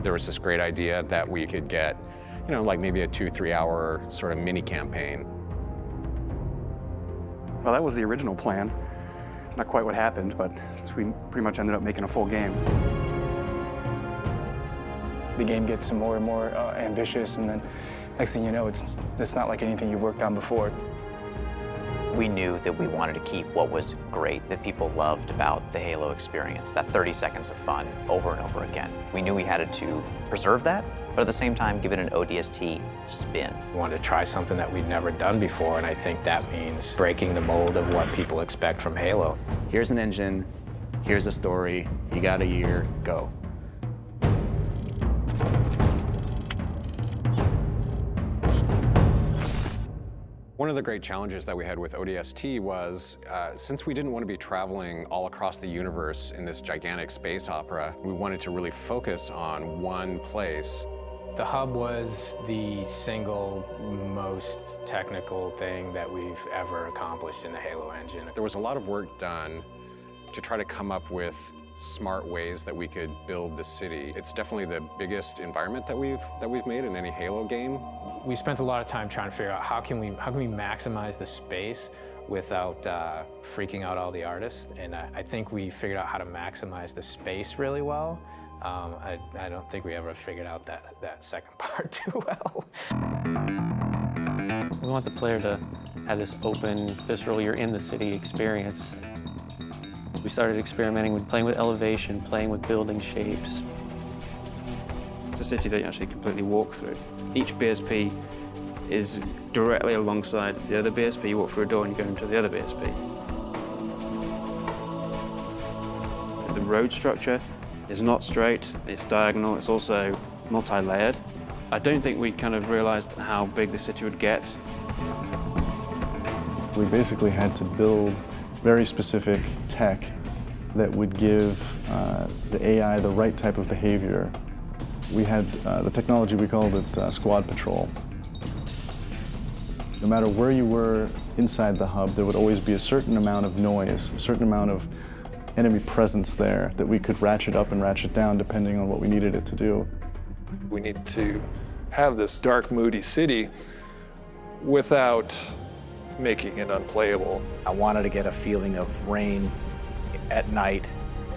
there was this great idea that we could get, you know, like maybe a 2-3 hour sort of mini campaign. Well, that was the original plan. Not quite what happened, but since we pretty much ended up making a full game. The game gets more and more ambitious, and then next thing you know, it's not like anything you've worked on before. We knew that we wanted to keep what was great, that people loved about the Halo experience, that 30 seconds of fun over and over again. We knew we had to preserve that, but at the same time give it an ODST spin. We wanted to try something that we'd never done before, and I think that means breaking the mold of what people expect from Halo. Here's an engine, here's a story, you got a year, go. One of the great challenges that we had with ODST was, since we didn't want to be traveling all across the universe in this gigantic space opera, we wanted to really focus on one place. The hub was the single most technical thing that we've ever accomplished in the Halo engine. There was a lot of work done to try to come up with smart ways that we could build the city. It's definitely the biggest environment that we've made in any Halo game. We spent a lot of time trying to figure out how can we maximize the space without freaking out all the artists, and I think we figured out how to maximize the space really well. I don't think we ever figured out that second part too well. We want the player to have this open, visceral, you're in the city experience. We started experimenting with playing with elevation, playing with building shapes. It's a city that you actually completely walk through. Each BSP is directly alongside the other BSP. You walk through a door and you go into the other BSP. The road structure is not straight, it's diagonal, it's also multi-layered. I don't think we kind of realized how big the city would get. We basically had to build very specific tech that would give the AI the right type of behavior. We had the technology, we called it Squad Patrol. No matter where you were inside the hub, there would always be a certain amount of noise, a certain amount of enemy presence there that we could ratchet up and ratchet down depending on what we needed it to do. We need to have this dark, moody city without making it unplayable. I wanted to get a feeling of rain at night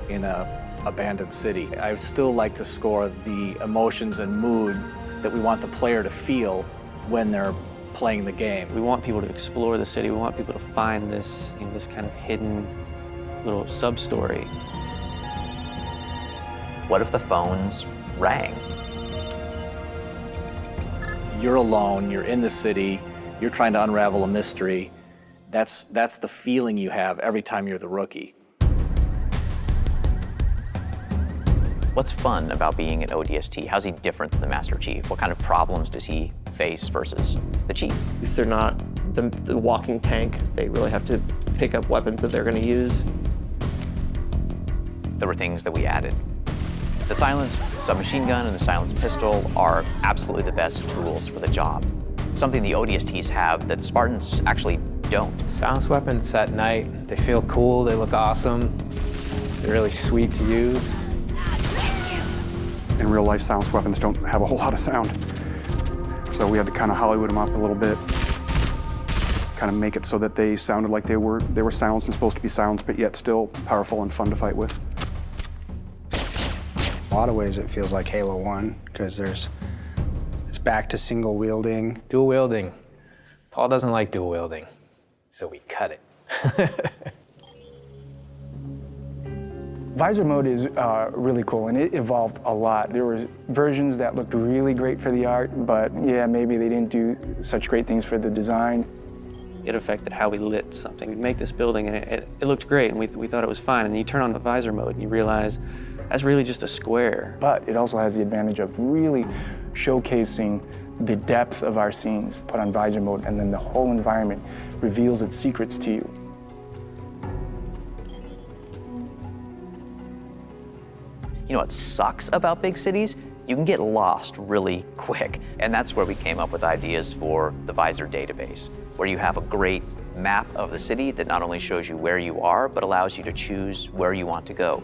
in an abandoned city. I still like to score the emotions and mood that we want the player to feel when they're playing the game. We want people to explore the city. We want people to find this, this kind of hidden little sub-story. What if the phones rang? You're alone, you're in the city, you're trying to unravel a mystery. That's the feeling you have every time you're the rookie. What's fun about being an ODST? How's he different than the Master Chief? What kind of problems does he face versus the Chief? If they're not the walking tank, they really have to pick up weapons that they're going to use. There were things that we added. The silenced submachine gun and the silenced pistol are absolutely the best tools for the job. Something the ODSTs have that Spartans actually don't. Silenced weapons at night, they feel cool, they look awesome, they're really sweet to use. In real life, silenced weapons don't have a whole lot of sound. So we had to kind of Hollywood them up a little bit, kind of make it so that they sounded like they were silenced and supposed to be silenced, but yet still powerful and fun to fight with. In a lot of ways, it feels like Halo 1, because it's back to single wielding. Dual wielding. Paul doesn't like dual wielding, so we cut it. Visor mode is really cool, and it evolved a lot. There were versions that looked really great for the art, but yeah, maybe they didn't do such great things for the design. It affected how we lit something. We'd make this building, and it looked great, and we thought it was fine. And you turn on the visor mode, and you realize that's really just a square. But it also has the advantage of really showcasing the depth of our scenes. Put on visor mode, and then the whole environment reveals its secrets to you. You know what sucks about big cities? You can get lost really quick. And that's where we came up with ideas for the Visor database, where you have a great map of the city that not only shows you where you are, but allows you to choose where you want to go.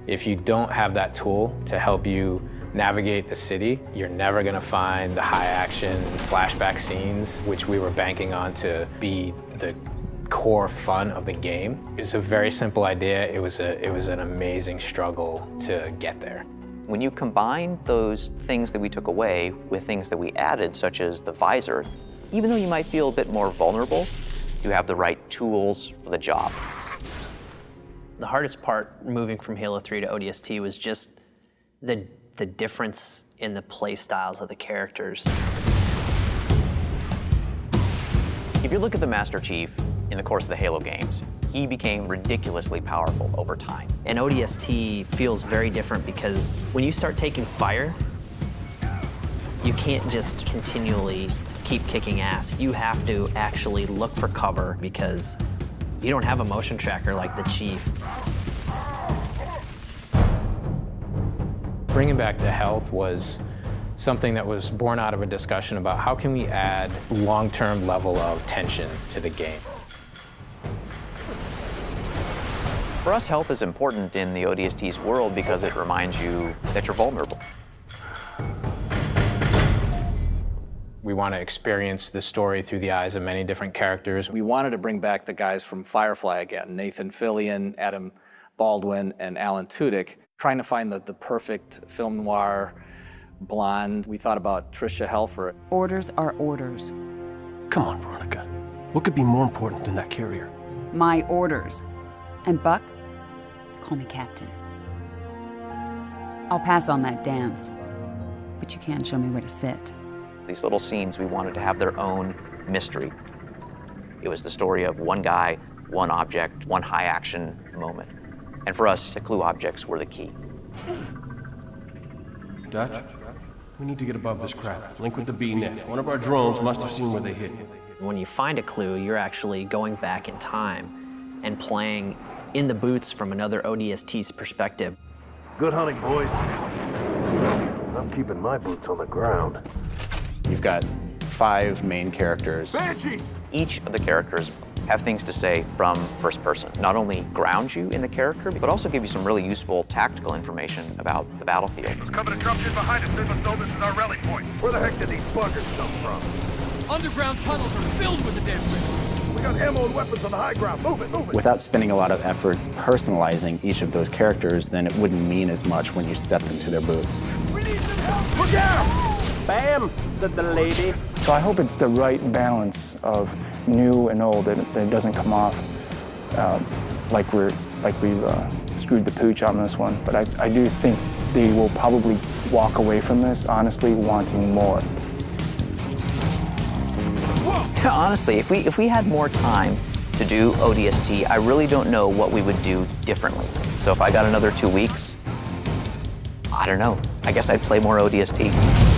If you don't have that tool to help you navigate the city, you're never going to find the high action flashback scenes, which we were banking on to be the core fun of the game. It's a very simple idea. It was an amazing struggle to get there. When you combine those things that we took away with things that we added, such as the visor, even though you might feel a bit more vulnerable, you have the right tools for the job. The hardest part moving from Halo 3 to ODST was just the difference in the play styles of the characters. If you look at the Master Chief in the course of the Halo games, he became ridiculously powerful over time. And ODST feels very different because when you start taking fire, you can't just continually keep kicking ass. You have to actually look for cover because you don't have a motion tracker like the Chief. Bringing back the health was something that was born out of a discussion about how can we add long-term level of tension to the game. For us, health is important in the ODST's world because it reminds you that you're vulnerable. We want to experience the story through the eyes of many different characters. We wanted to bring back the guys from Firefly again, Nathan Fillion, Adam Baldwin, and Alan Tudyk, trying to find the perfect film noir blonde. We thought about Tricia Helfer. Orders are orders. Come on, Veronica. What could be more important than that carrier? My orders. And Buck, call me Captain. I'll pass on that dance, but you can show me where to sit. These little scenes, we wanted to have their own mystery. It was the story of one guy, one object, one high action moment. And for us, the clue objects were the key. Dutch, we need to get above this crap. Link with the B-net. One of our drones must have seen where they hit. When you find a clue, you're actually going back in time and playing in the boots from another ODST's perspective. Good hunting, boys. I'm keeping my boots on the ground. You've got 5 main characters. Banshees! Each of the characters have things to say from first person. Not only ground you in the character, but also give you some really useful tactical information about the battlefield. It's coming to drop in behind us. They must know this is our rally point. Where the heck did these buggers come from? Underground tunnels are filled with the damn thing. We got ammo and weapons on the high ground. Move it, move it. Without spending a lot of effort personalizing each of those characters, then it wouldn't mean as much when you stepped into their boots. We need some help. Look out! Bam, said the lady. So I hope it's the right balance of new and old, that it doesn't come off like we've screwed the pooch on this one. But I do think they will probably walk away from this honestly wanting more. Honestly, if we had more time to do ODST, I really don't know what we would do differently. So if I got another 2 weeks, I don't know. I guess I'd play more ODST.